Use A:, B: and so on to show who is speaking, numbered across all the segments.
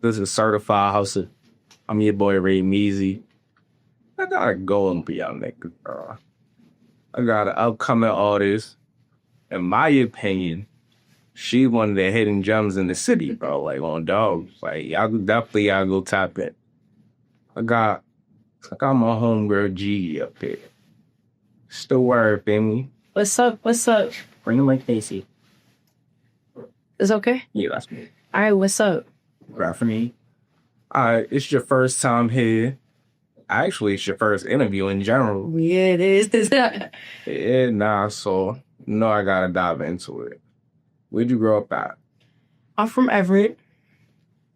A: This is Certified Hustle. I'm your boy Ray Measy. I gotta go and be out niggas, bro. I got an upcoming artist. In my opinion, she one of the hidden gems in the city, bro. Like on dogs. Like y'all definitely gotta go tap it. I got my homegirl Gigi up here. Still word, family.
B: What's up? What's up?
A: Bring him like Casey.
B: Is okay?
A: Yeah, that's me.
B: All right, what's up?
A: Right for me. Alright, it's your first time here. Actually, it's your first interview in general.
B: Yeah, it is.
A: Yeah, nah, so I gotta dive into it. Where'd you grow up at?
B: I'm from Everett.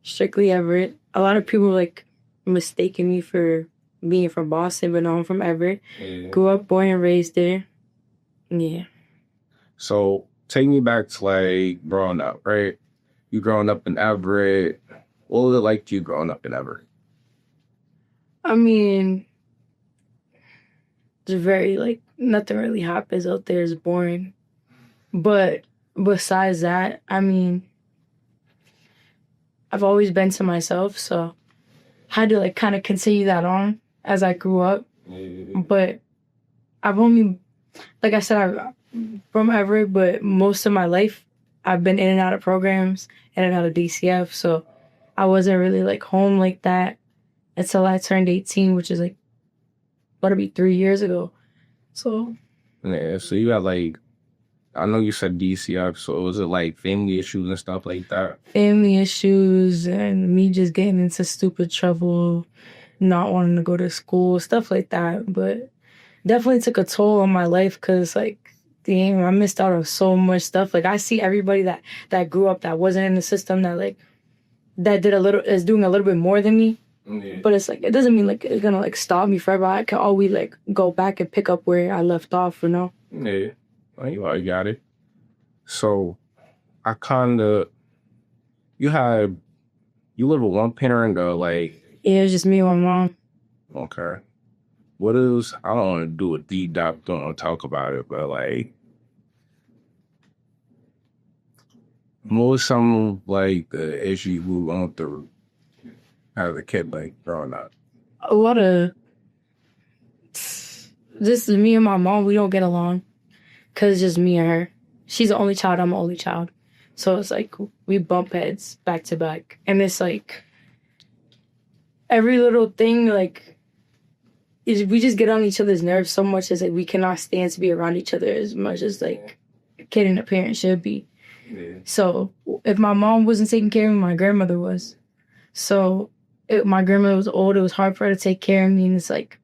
B: Strictly Everett. A lot of people like mistaking me for being from Boston, but no, I'm from Everett.
A: Yeah.
B: Grew up, born and raised there. Yeah.
A: So take me back to like growing up, right? You growing up in Everett. What was it like to you growing up in Everett?
B: I mean, it's very like nothing really happens out there. It's boring. But besides that, I mean, I've always been to myself, so I had to like kind of continue that on as I grew up. But I've only, like I said, I'm from Everett, but most of my life I've been in and out of programs, in and out of DCF, so I wasn't really like home like that until I turned 18, which is like, about to be 3 years ago. So.
A: Yeah, so you had like, I know you said DCF, so was it like family issues and stuff like that?
B: Family issues and me just getting into stupid trouble, not wanting to go to school, stuff like that. But definitely took a toll on my life because, like, damn, I missed out on so much stuff. Like, I see everybody that grew up that wasn't in the system that is doing a little bit more than me.
A: Yeah.
B: But it's like, it doesn't mean like it's gonna like stop me forever. I can always like go back and pick up where I left off, you know?
A: Yeah, well, you already got it. So you live with one parent or like?
B: Yeah, it was just me and my mom.
A: Okay. What is, I don't want to do a deep dive, don't want to talk about it, but like, what was some of like the issues you were going through as a kid, like growing up?
B: A lot of, this is me and my mom, we don't get along because it's just me and her. She's the only child, I'm the only child. So it's like, we bump heads back to back. And it's like, every little thing, like, we just get on each other's nerves so much as like we cannot stand to be around each other as much as like a kid and a parent should be.
A: Yeah.
B: So if my mom wasn't taking care of me, my grandmother was. So my grandmother was old, it was hard for her to take care of me. And it's like,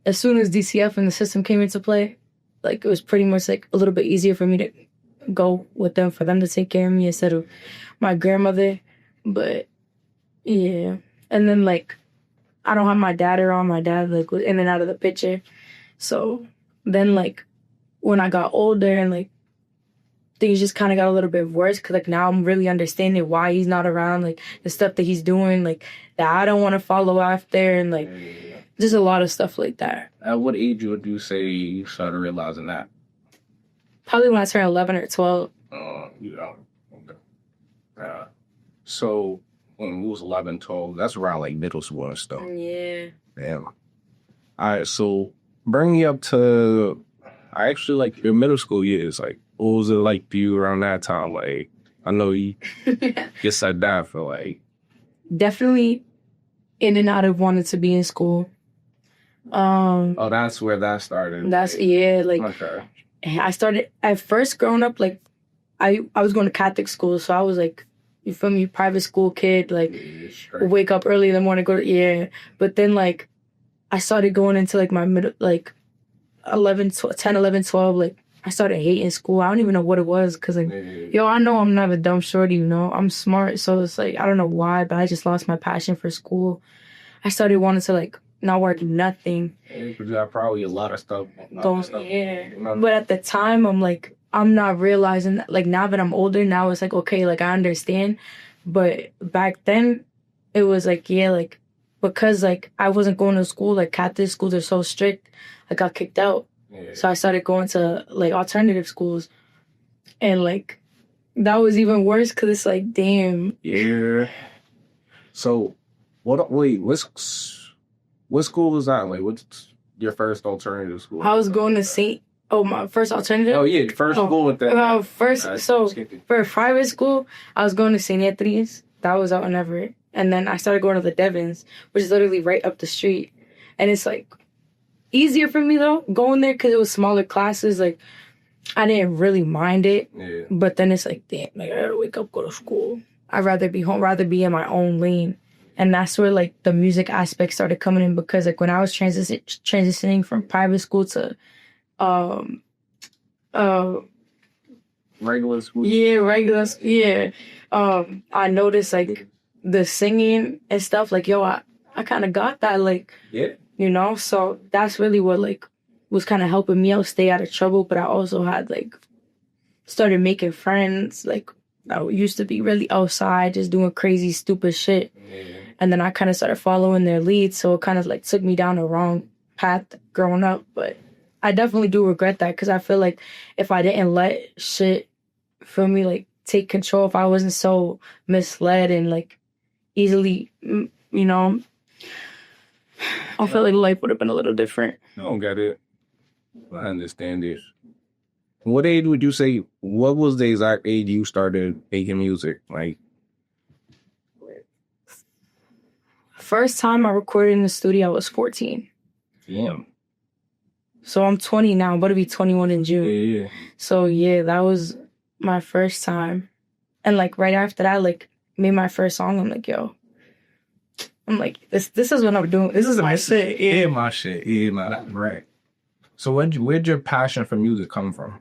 B: as soon as DCF and the system came into play, like it was pretty much like a little bit easier for me to go with them, for them to take care of me instead of my grandmother. But yeah. And then like, I don't have my dad around. My dad like was in and out of the picture. So then like when I got older and like things just kind of got a little bit worse because like now I'm really understanding why he's not around, like the stuff that he's doing, like that I don't want to follow after, and like just a lot of stuff like that.
A: At what age would you say you started realizing that?
B: Probably when I turned 11 or 12.
A: Okay. So when we was 11, 12, that's around like middle school and stuff.
B: Yeah.
A: Damn. All right, so bring me up to, I actually like your middle school years. Like, what was it like for you around that time? Like, I know you get said that for like.
B: Definitely in and out of wanting to be in school.
A: Oh, that's where that started.
B: That's, yeah, like,
A: okay.
B: I started, at first growing up, like, I was going to Catholic school, so I was like, you feel me, private school kid, like, wake up early in the morning, go to, yeah. But then, like, I started going into, like, my middle, like, 10, 11, 12, like, I started hating school. I don't even know what it was, because, like, yo, I know I'm not a dumb shorty, you know? I'm smart, so it's, like, I don't know why, but I just lost my passion for school. I started wanting to, like, not work nothing.
A: Because you have probably a lot of stuff.
B: Yeah. But at the time, I'm, like, I'm not realizing that, like, now that I'm older, now it's like, okay, like, I understand. But back then, it was like, yeah, like, because, like, I wasn't going to school, like, Catholic schools are so strict, I got kicked out. Yeah. So I started going to, like, alternative schools. And, like, that was even worse because it's like, damn.
A: Yeah. So, what school was that? Like, what's your first alternative school?
B: I was going to my first alternative?
A: Oh, yeah, first school with that.
B: For a private school, I was going to St. Anthony's. That was out in Everett. And then I started going to the Devons, which is literally right up the street. And it's, like, easier for me, though, going there because it was smaller classes. Like, I didn't really mind it. Yeah. But then it's like, damn, like, I gotta wake up, go to school. I'd rather be home, rather be in my own lane. And that's where, like, the music aspect started coming in because, like, when I was transitioning from private school to
A: regular school?
B: Yeah, regular school, yeah. I noticed, like, the singing and stuff, like, yo, I kind of got that, like,
A: yeah,
B: you know? So that's really what, like, was kind of helping me out stay out of trouble. But I also had, like, started making friends. Like, I used to be really outside, just doing crazy, stupid shit. Yeah. And then I kind of started following their lead. So it kind of, like, took me down the wrong path growing up. But I definitely do regret that because I feel like if I didn't let shit, feel me, like, take control, if I wasn't so misled and, like, easily, you know, I feel like life would have been a little different.
A: I don't get it. I understand this. What age would you say, what was the exact age you started making music? Like,
B: first time I recorded in the studio, I was 14.
A: Damn.
B: So I'm 20 now. I'm about to be 21 in June.
A: Yeah.
B: So yeah, that was my first time. And like right after that, like made my first song. I'm like, yo. I'm like, this is what I'm doing. This is my shit.
A: Yeah, my shit. Yeah, right. So where'd your passion for music come from?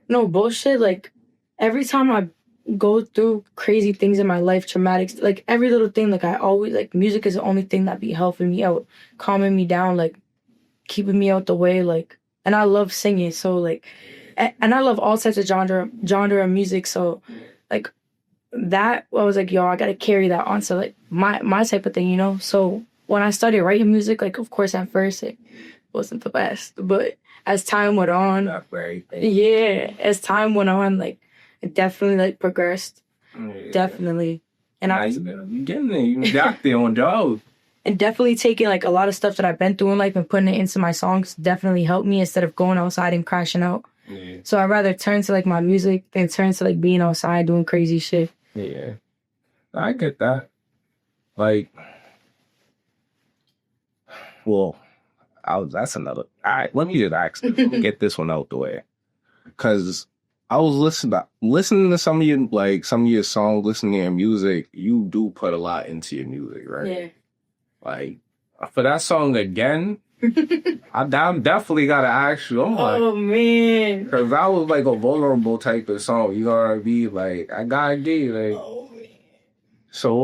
B: No bullshit. Like every time I go through crazy things in my life, traumatic, like every little thing, like I always, like music is the only thing that be helping me out, calming me down, like keeping me out the way, like, and I love singing, so like, and I love all types of genre of music, so like that, I was like, yo, I gotta carry that on, so like my type of thing, you know. So when I started writing music, like of course at first it wasn't the best, but as time went on, as time went on, like it definitely like progressed, definitely, and
A: you getting there, you got there on job.
B: And definitely taking, like, a lot of stuff that I've been through in life and putting it into my songs definitely helped me instead of going outside and crashing out. Yeah. So I'd rather turn to, like, my music than turn to, like, being outside doing crazy shit.
A: Yeah. I get that. Like, well, that's another... All right, let me just ask this. Let me get this one out the way. Because I was listening to some of your songs, listening to your music. You do put a lot into your music, right? Yeah. Like, for that song again, I'm definitely gotta ask you. I'm like,
B: oh man,
A: because that was like a vulnerable type of song. You gotta be like, I gotta get like.
B: Oh man.
A: So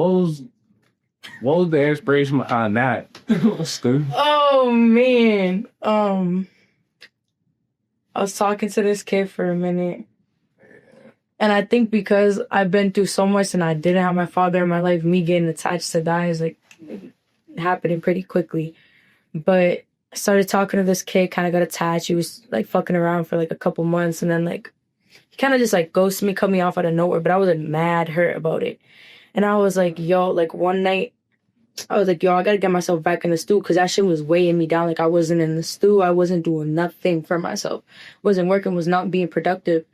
A: what was the inspiration behind that?
B: Oh man, I was talking to this kid for a minute. And I think because I've been through so much and I didn't have my father in my life, me getting attached to that is like happening pretty quickly. But I started talking to this kid, kind of got attached. He was like fucking around for like a couple months, and then like he kind of just like ghosted me, cut me off out of nowhere. But I was like mad hurt about it. And I was like, yo, like one night I was like, yo, I gotta get myself back in the stew because that shit was weighing me down. Like I wasn't in the stew. I wasn't doing nothing for myself. Wasn't working, was not being productive.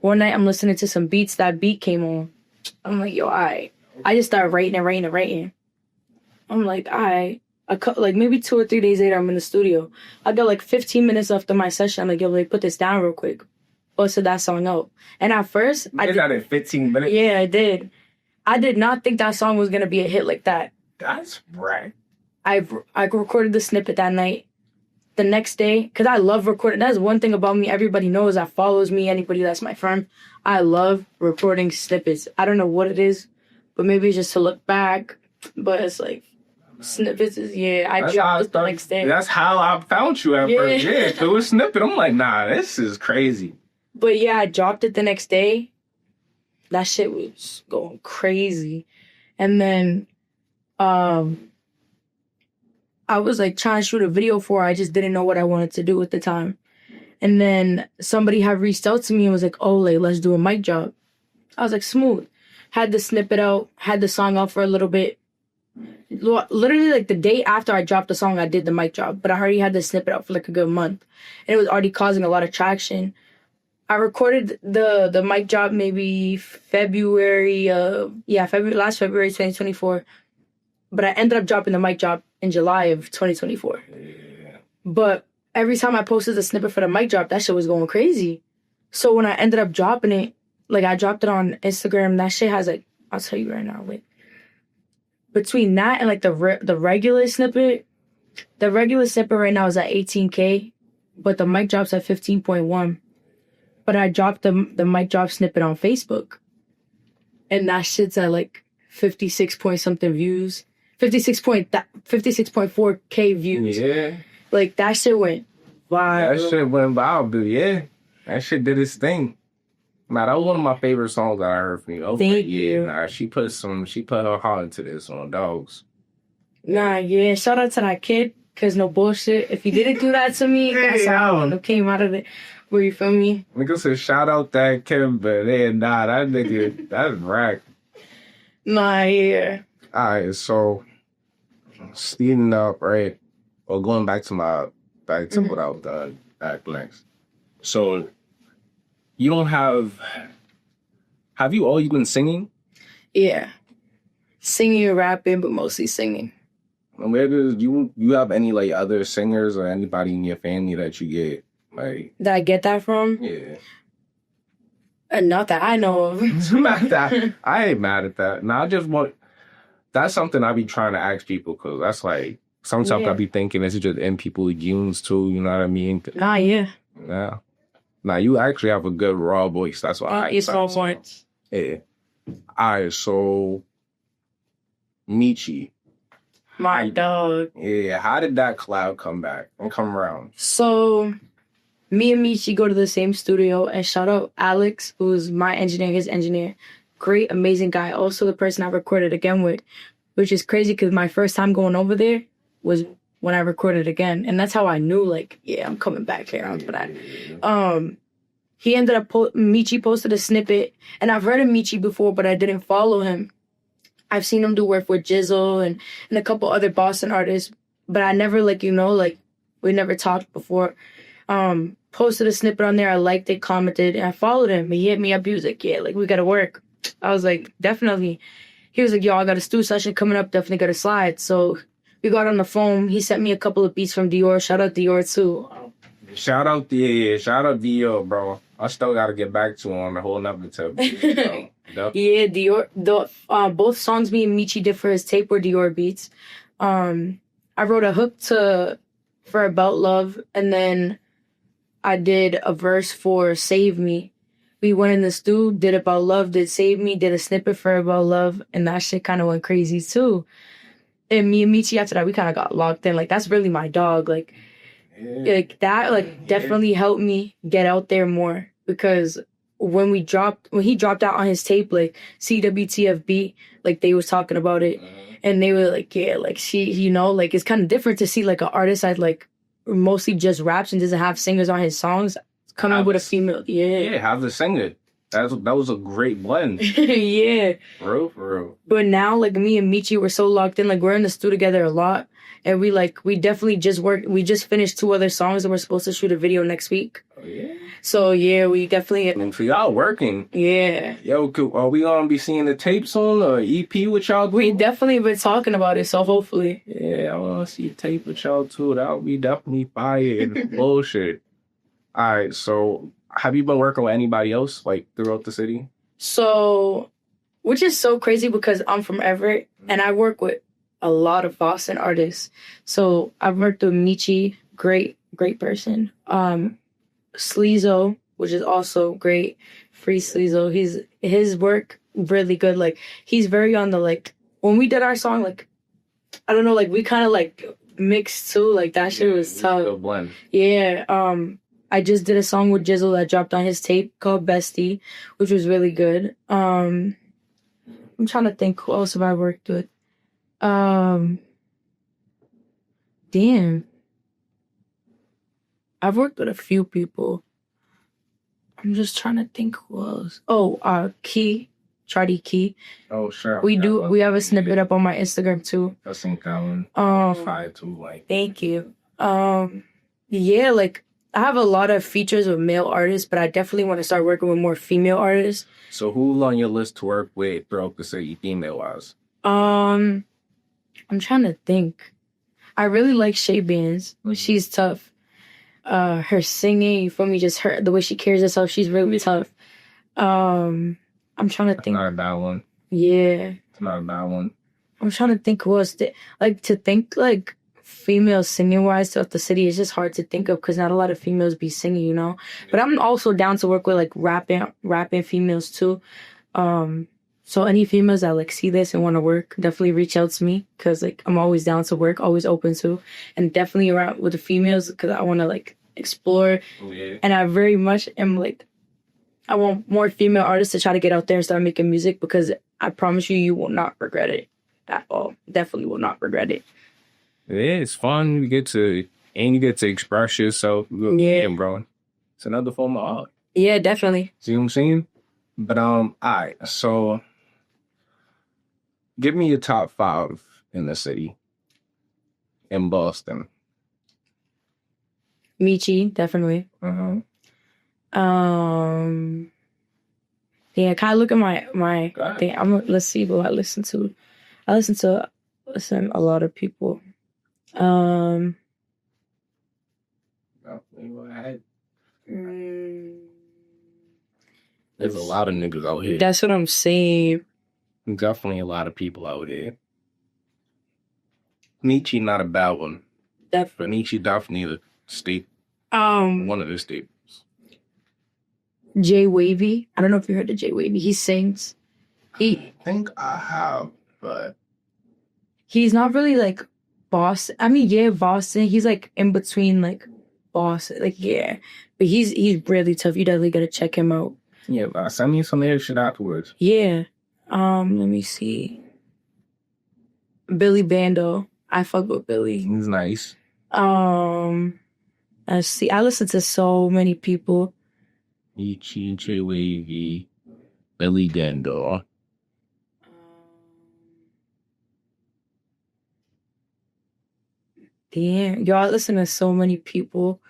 B: One night I'm listening to some beats, that beat came on. I'm like, yo, I just started writing. I'm like, like maybe 2 or 3 days later, I'm in the studio. I got like 15 minutes left of my session. I'm like, yo, like put this down real quick. Busted that song out. And at first,
A: I did that in 15 minutes.
B: Yeah, I did. I did not think that song was gonna be a hit like that.
A: That's right.
B: I recorded the snippet that night. The next day, because I love recording. That's one thing about me. Everybody knows that follows me. Anybody that's my friend, I love recording snippets. I don't know what it is, but maybe it's just to look back. But it's like snippets is I dropped it the next day.
A: That's how I found you at first. Yeah, through a snippet. I'm like, nah, this is crazy.
B: But yeah, I dropped it the next day. That shit was going crazy, and then I was like trying to shoot a video for it. I just didn't know what I wanted to do at the time. And then somebody had reached out to me and was like, oh, like, let's do a mic job. I was like, smooth. Had the snippet out, had the song out for a little bit. literally like the day after I dropped the song, I did the mic drop, but I already had the snippet out for like a good month, and it was already causing a lot of traction. I recorded the mic drop maybe last February 2024, but I ended up dropping the mic drop in July of 2024.
A: Yeah.
B: But every time I posted the snippet for the mic drop, that shit was going crazy. So when I ended up dropping it, like I dropped it on Instagram, that shit has like, I'll tell you right now, like between that and like the regular snippet right now is at 18K, but the mic drop's at 15.1. But I dropped the mic drop snippet on Facebook, and that shit's at like 56 point something views, 56.4K views.
A: Yeah.
B: Like that shit went viral.
A: That shit went viral, dude. Yeah. That shit did its thing. Nah, that was one of my favorite songs that I heard from you.
B: Thank you.
A: Nah, she put her heart into this on Dogs.
B: Nah, yeah. Shout out to that kid, cause no bullshit. If he didn't do that to me, that's how I came out of it. Where you feel me?
A: Nigga said shout out that kid, but nah, that nigga, that's rack.
B: Nah, yeah.
A: Alright, so speeding up, right? Or going back to what I was done at blanks. So you don't have you always been singing?
B: Yeah. Singing and rapping, but mostly singing.
A: And where does you have any like other singers or anybody in your family that you get like
B: Did I get that from?
A: Yeah.
B: Not that I know of.
A: I ain't mad at that. No, I just want that's something I be trying to ask people because that's like sometimes I be thinking it's just in people's genes too, you know what I mean?
B: Ah, yeah.
A: Yeah. Now you actually have a good raw voice. That's why
B: it's all points.
A: Yeah. Alright, so Michi.
B: My dog.
A: Yeah, how did that cloud come back and come around?
B: So me and Michi go to the same studio, and shout out Alex, who's my engineer, his engineer. Great, amazing guy. Also the person I recorded again with, which is crazy because my first time going over there was when I recorded again. And that's how I knew, like, yeah, I'm coming back here for that. He ended up, Michi posted a snippet, and I've heard of Michi before, but I didn't follow him. I've seen him do work with Jizzle and a couple other Boston artists, but I never, like, you know, like, we never talked before. Posted a snippet on there. I liked it, commented, and I followed him. He hit me up. He was like, yeah, like, we got to work. I was like, definitely. He was like, yo, I got a stew session coming up. Definitely got to slide. So we got on the phone. He sent me a couple of beats from Dior. Shout out Dior, too.
A: Shout out Dior, bro. I still got to get back to him on the whole nother tip.
B: Yeah, Dior. Both songs me and Michi did for his tape were Dior beats. I wrote a hook for About Love, and then I did a verse for Save Me. We went in the stew, did About Love, did Save Me, did a snippet for About Love, and that shit kind of went crazy too. And me and Michi after that, we kind of got locked in. Like, that's really my dog. Like that, like, definitely helped me get out there more because when he dropped out on his tape, like CWTFB, like they was talking about it, and they were like, yeah, like she, you know, like it's kind of different to see like an artist that like mostly just raps and doesn't have singers on his songs coming with a female. Yeah,
A: have the singer. That was a great blend.
B: Yeah,
A: for real.
B: But now, like me and Michi, we're so locked in. Like we're in the studio together a lot, and we definitely just worked. We just finished 2 other songs, and we're supposed to shoot a video next week.
A: Oh yeah.
B: So yeah, we definitely.
A: And for y'all working.
B: Yeah.
A: Yo, are we gonna be seeing the tape soon or EP with y'all?
B: We definitely been talking about it, so hopefully.
A: Yeah, I wanna see a tape with y'all too. That would be definitely fire and bullshit. All right, so have you been working with anybody else like throughout the city? So,
B: which is so crazy because I'm from Everett and I work with a lot of Boston artists. So I've worked with Michi, great person. Sleezo, which is also great. Free Sleezo. His work really good. Like he's very on the like when we did our song, like I don't know, like we kind of like mixed too. Like that shit was tough.
A: Good blend.
B: Yeah. I just did a song with Jizzle that dropped on his tape called Bestie, which was really good. I'm trying to think who else have I worked with. Damn. I've worked with a few people. I'm just trying to think who else. Oh, Key. Charlie Key.
A: Oh, sure.
B: We have a snippet up on my Instagram too.
A: I think that one. Fire too. Like,
B: thank you. Yeah, like I have a lot of features with male artists, but I definitely want to start working with more female artists.
A: So who's on your list to work with throughout the city, female-wise?
B: I'm trying to think. I really like Shay Bands. She's tough. Her singing, you feel me? Just the way she carries herself, she's really tough. I'm trying to think.
A: Not a bad one.
B: Yeah.
A: It's not a bad one.
B: I'm trying to think who else. To think like female singing wise throughout the city is just hard to think of because not a lot of females be singing, you know. But I'm also down to work with like rapping females too. So any females that like see this and want to work, definitely reach out to me because like I'm always down to work, always open to, and definitely around with the females because I want to like explore. Yeah. And I very much am like, I want more female artists to try to get out there and start making music because I promise you, you will not regret it at all. Definitely will not regret it.
A: Yeah, it's fun. You get to express yourself. Yeah, bro. It's another form of art.
B: Yeah, definitely.
A: See what I'm saying? But all right. So, give me your top 5 in the city. In Boston.
B: Michi, definitely. Yeah, kind of look at my thing. Let's see what I listen to. I listen to a lot of people. There's
A: a lot of niggas out here.
B: That's what I'm saying.
A: Definitely a lot of people out here. Nietzsche, not a bad one.
B: Definitely.
A: But Nietzsche definitely the staple. One of the staples.
B: Jay Wavy. I don't know if you heard of Jay Wavy. He sings.
A: I think I have, but
B: he's not really like Boston. I mean, yeah, Boston. He's like in between like Boston. Like, yeah. But he's really tough. You definitely gotta check him out.
A: Yeah, but send me some of that shit afterwards.
B: Yeah. Let me see. Billy Bando. I fuck with Billy.
A: He's nice.
B: Let's see. I listen to so many people.
A: Jay Wavy, Billy Bando.
B: Damn, y'all listen to so many people.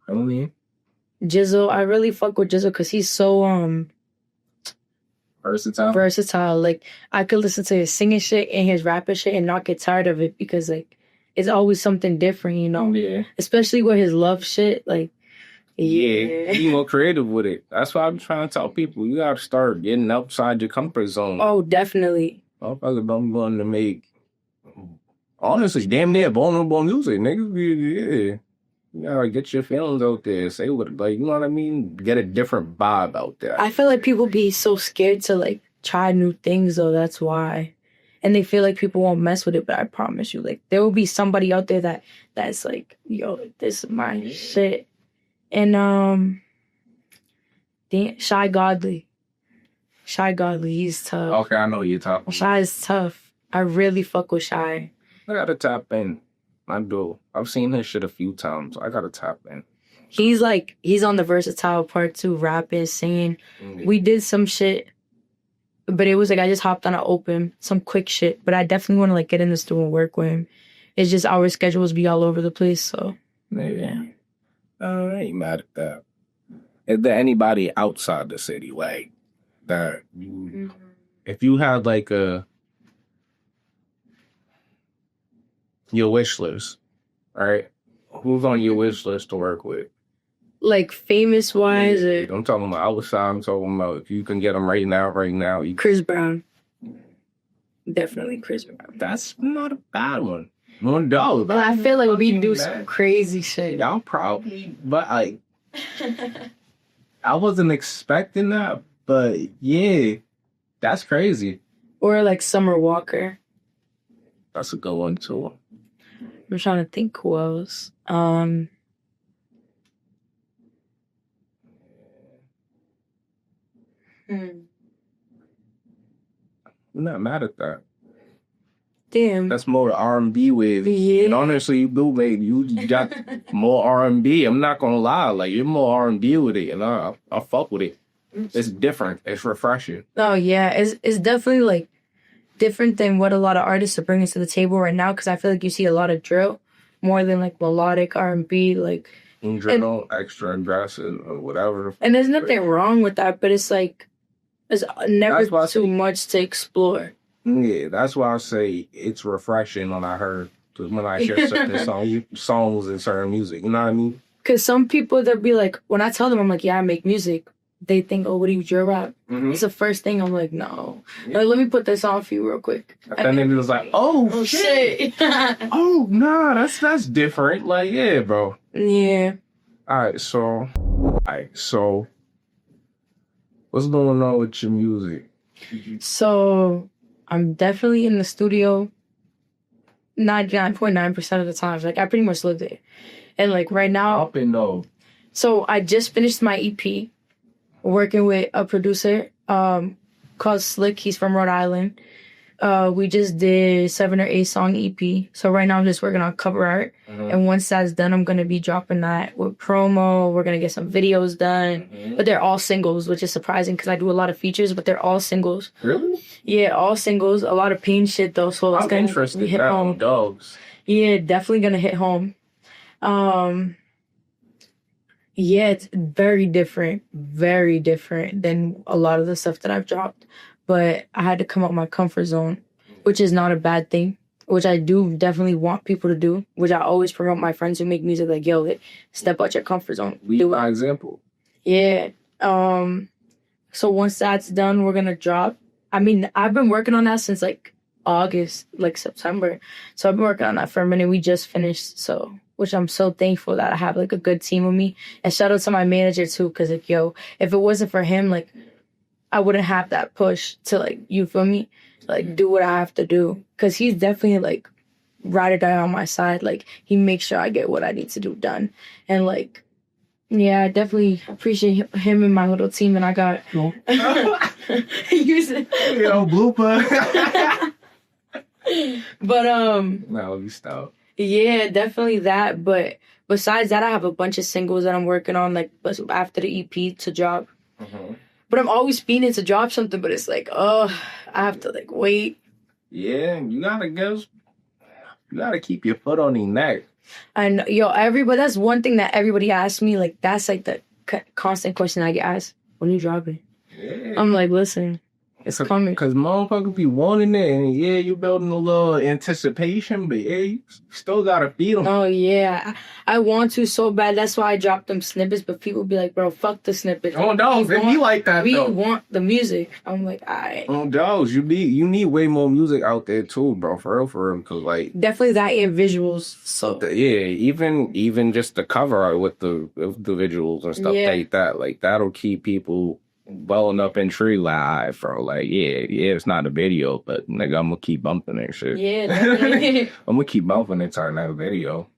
A: Really?
B: Jizzle, I really fuck with Jizzle because he's so versatile. Like I could listen to his singing shit and his rapping shit and not get tired of it because like it's always something different, you know.
A: Yeah. Especially
B: with his love shit, like.
A: Yeah, be more creative with it. That's why I'm trying to tell people. You gotta start getting outside your comfort zone.
B: Oh, definitely.
A: I'm going to make, honestly, damn near vulnerable music, niggas. Yeah. You gotta get your feelings out there. Say what, like, you know what I mean? Get a different vibe out there.
B: I feel like people be so scared to, like, try new things, though. That's why. And they feel like people won't mess with it, but I promise you, like, there will be somebody out there that's like, yo, this is my shit. And Shy Godly, he's tough.
A: Okay, I know you're talking.
B: Shy is tough. I really fuck with Shy.
A: I gotta tap in. I do. I've seen his shit a few times. I gotta tap in.
B: He's on the versatile part too, rapping, singing. Mm-hmm. We did some shit, but it was like I just hopped on some quick shit. But I definitely want to like get in the studio and work with him. It's just our schedules be all over the place, so yeah.
A: I ain't mad at that. Is there anybody outside the city, like, that you, if you had, like, your wish list, right? Who's on your wish list to work with?
B: Like, famous-wise?
A: Yeah, I'm talking about outside. I'm talking about if you can get them right now.
B: Chris Brown. Definitely Chris Brown.
A: That's not a bad one. $1.
B: But I feel like we do some crazy shit.
A: Y'all probably, but like, I wasn't expecting that, but yeah, that's crazy.
B: Or like Summer Walker.
A: That's a good one too.
B: I'm trying to think who else.
A: I'm not mad at that.
B: Damn.
A: That's more R&B with.
B: Yeah.
A: And honestly, you got more R&B. I'm not gonna lie, like you're more R&B with it, and I fuck with it. It's different. It's refreshing.
B: Oh yeah, it's definitely like different than what a lot of artists are bringing to the table right now. Because I feel like you see a lot of drill more than like melodic R&B, like
A: Drill, extra aggressive, or whatever.
B: And there's nothing wrong with that, but it's like it's never too much to explore.
A: Yeah, that's why I say it's refreshing when I hear certain songs and certain music. You know what I mean?
B: Because some people, they'll be like, when I tell them, I'm like, yeah, I make music. They think, oh, what do you drill rap? Mm-hmm. It's the first thing. I'm like, no. Yeah. Like, let me put this on for you real quick.
A: And then it was like, oh shit. Oh, nah, that's different. Like, yeah, bro.
B: Yeah.
A: All right, so what's going on with your music?
B: So I'm definitely in the studio 99.9% of the time. Like, I pretty much live there. And like right now,
A: up and low.
B: So I just finished my EP, working with a producer called Slick. He's from Rhode Island. We just did 7 or 8 song EP. So right now I'm just working on cover art. Mm-hmm. And once that's done, I'm going to be dropping that with promo. We're going to get some videos done. Mm-hmm. But they're all singles, which is surprising because I do a lot of features, but they're all singles.
A: Really?
B: Yeah, all singles. A lot of pain shit though. So it's going to hit home.
A: Dogs.
B: Yeah, definitely going to hit home. Yeah, it's very different than a lot of the stuff that I've dropped. But I had to come out my comfort zone, which is not a bad thing, which I do definitely want people to do, which I always promote my friends who make music like, yo, step out your comfort zone.
A: Lead by example.
B: Yeah. So once that's done, we're going to drop. I mean, I've been working on that since like August, like September. So I've been working on that for a minute. We just finished, which I'm so thankful that I have like a good team with me. And shout out to my manager too, because like, yo, if it wasn't for him, like, I wouldn't have that push to like, you feel me? Like, do what I have to do. Because he's definitely like ride or die on my side. Like, he makes sure I get what I need to do done. And like, yeah, I definitely appreciate him and my little team. And I got
A: blooper.
B: But
A: no, you stop.
B: Yeah, definitely that. But besides that, I have a bunch of singles that I'm working on, like after the EP to drop. Mm-hmm. But I'm always feeling to drop something, but it's like, oh, I have to like wait.
A: Yeah, you gotta keep your foot on the neck.
B: And everybody, that's one thing that everybody asks me. Like, that's like the constant question I get asked: when you dropping? Yeah. I'm like, listen. It's coming. Because
A: motherfuckers be wanting it, and yeah, you building a little anticipation, but yeah, you still gotta feed them.
B: Oh, yeah. I want to so bad. That's why I dropped them snippets, but people be like, bro, fuck the snippets.
A: Oh, no, it be like that,
B: we want the music. I'm like, all right.
A: Oh, dogs, you need way more music out there, too, bro, for real, because, like...
B: Definitely that and visuals, so...
A: Yeah, even just the cover art with the visuals and stuff like that, like, that'll keep people... welling up in tree live, bro. Like, yeah, it's not a video, but nigga, I'm gonna keep bumping that shit.
B: Yeah, definitely.
A: I'm gonna keep bumping it till that video.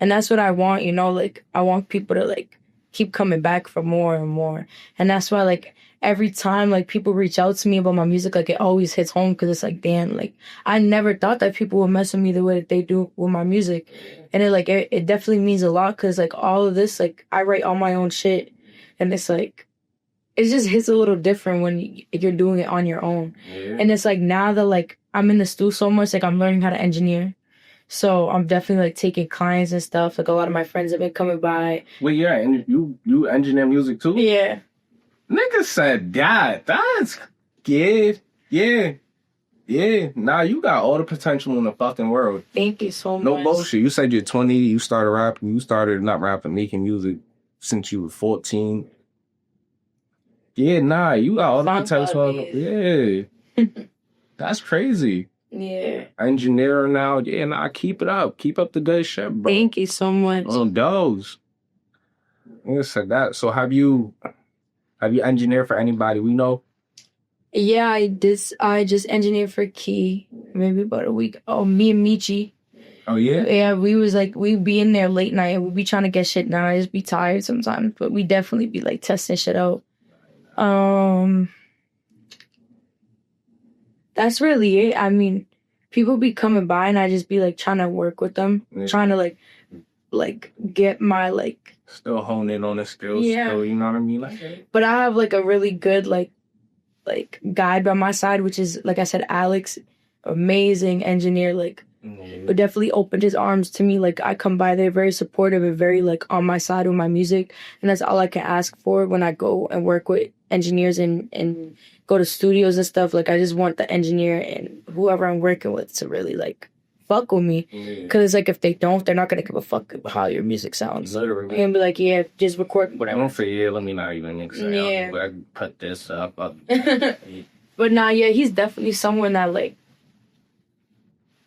B: And that's what I want, like, I want people to, like, keep coming back for more and more. And that's why, like, every time, like, people reach out to me about my music, like, it always hits home because it's like, damn, like, I never thought that people would mess with me the way that they do with my music. And it definitely means a lot because, like, all of this, like, I write all my own shit. And it's like, it just hits a little different when you're doing it on your own. Yeah. And it's like now that like I'm in the studio so much, like I'm learning how to engineer. So I'm definitely like taking clients and stuff. Like a lot of my friends have been coming by.
A: Wait, yeah, and you engineer music too?
B: Yeah.
A: Nigga said that. That's yeah. Nah, you got all the potential in the fucking world.
B: Thank you so much.
A: No bullshit. You said you're 20. You started rapping. You started not rapping, making music since you were 14. Yeah, nah, you got all the potential. Yeah. That's crazy.
B: Yeah.
A: Engineer now. Yeah, nah, keep it up. Keep up the good shit, bro.
B: Thank you so much.
A: On those. I said that. So have you engineered for anybody we know?
B: Yeah, I just engineered for Key maybe about a week. Oh, me and Michi.
A: Oh, yeah?
B: Yeah, we'd be in there late night. We'd be trying to get shit done. I just be tired sometimes, but we definitely be like testing shit out. That's really it. I mean, people be coming by and I just be like trying to work with them, trying to like like get my like
A: Still hone in on the skills.
B: Yeah.
A: Still, you know what I mean? Like,
B: but I have like a really good like guide by my side, which is like I said, Alex, amazing engineer, like but definitely opened his arms to me. Like I come by there very supportive and very like on my side with my music, and that's all I can ask for when I go and work with engineers and go to studios and stuff. Like I just want the engineer and whoever I'm working with to really like fuck with me, because it's like if they don't, they're not gonna give a fuck about how your music sounds.
A: Literally.
B: They're gonna be like, yeah, just record whatever.
A: Don't forget, let me not even say.
B: Yeah.
A: I put this up.
B: But nah, yeah, he's definitely someone that like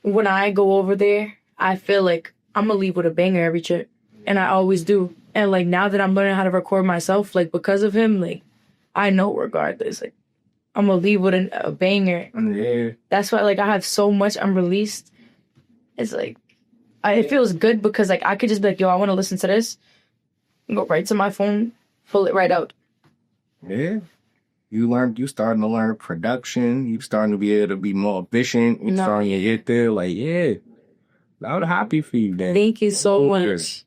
B: when I go over there, I feel like I'm gonna leave with a banger every trip, and I always do. And like now that I'm learning how to record myself, like because of him, like I know regardless, like I'm gonna leave with a banger.
A: Yeah.
B: That's why like I have so much unreleased. It's like it feels good because like I could just be like, yo, I want to listen to this, and go right to my phone, pull it right out.
A: Yeah. You starting to learn production. You starting to be able to be more efficient. You starting to get there. Like, yeah. I'm happy for you, then.
B: Thank you so much.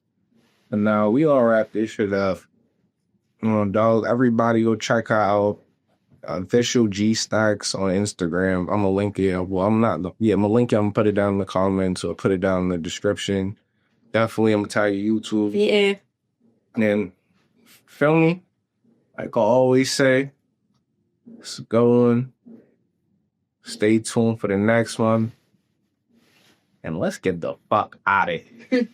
A: And now we all wrap this shit up. Dog, everybody go check out official G Stackz on Instagram. I'm gonna link it. Well, I'm gonna link it. I'm gonna put it down in the comments or put it down in the description. Definitely, I'm gonna tag you YouTube.
B: Yeah.
A: And then, feel me? Like I always say, it's going. Stay tuned for the next one. And let's get the fuck out of here.